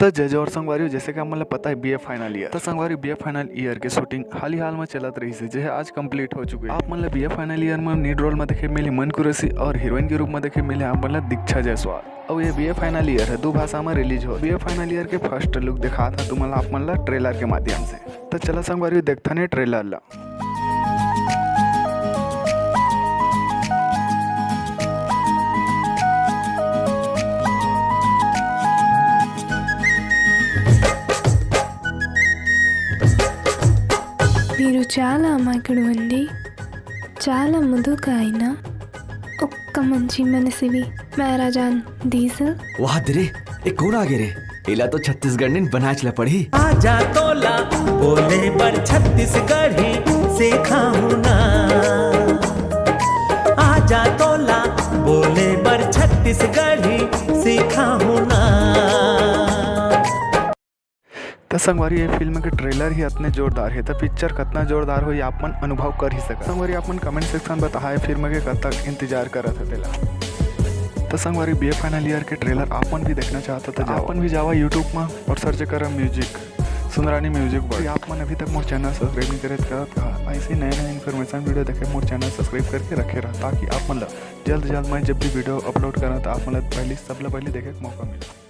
तो जज और संगवारी जैसे कि मतलब पता है बीए फाइनल ईयर तो संगवारी बीए फाइनल ईयर की शूटिंग हाल में चलत रही है जो आज कंप्लीट हो चुकी है। आप मतलब बीए फाइनल ईयर में लीड रोल में देखे मिली मन कुरैशी और हीरोइन के रूप में देखे मिले आप मतलब दीक्षा जायसवाल। और ये बीए फाइनल ईयर है 2 भाषा में रिलीज हो। बीए फाइनल ईयर के फर्स्ट लुक दिखा था तुम्हारा आप मतलब ट्रेलर के माध्यम से। तो चला संगवारी देखता नहीं ट्रेलर ला। మీరు చాలా అమాయకుడు అండి, చాలా ముదుగా అయినా ఒక్క మంచి మనసివి మేరాజాన్ డీజిల్। वाह तेरे एक कौन आगे रे इला तो छत्तीसगढ़ ने बनाचला पढ़ी। आजा तोला बोले पर छत्तीसगढ़ी सीखा हूँ ना। आजा तोला बोले पर छत्तीसगढ़ी सीखा हूँ ना। तो संगवारी ये फिल्म के ट्रेलर ही इतने जोरदार है तो पिक्चर कितना जोरदार हो ये आप मन अनुभव कर ही सका। संगवारी आप मन कमेंट सेक्शन बताया फिल्म के कब तक इंतजार कर रहा था। तो संगवारी बीए फाइनल ईयर के ट्रेलर आप मन भी देखना चाहता था अपन भी जावा यूट्यूब में और सर्च करा म्यूजिक सुंदरानी म्यूजिक वर्ल्ड। आप मन अभी तक मोर चैनल सब्सक्राइब नहीं करे ऐसे नए इन्फॉर्मेशन वीडियो देखे मोर चैनल सब्सक्राइब करके रखे रहा ताकि आप मतलब जल्द मैं जब भी वीडियो अपलोड करा तो आप मतलब पहले सबसे पहले देखे मौका मिले।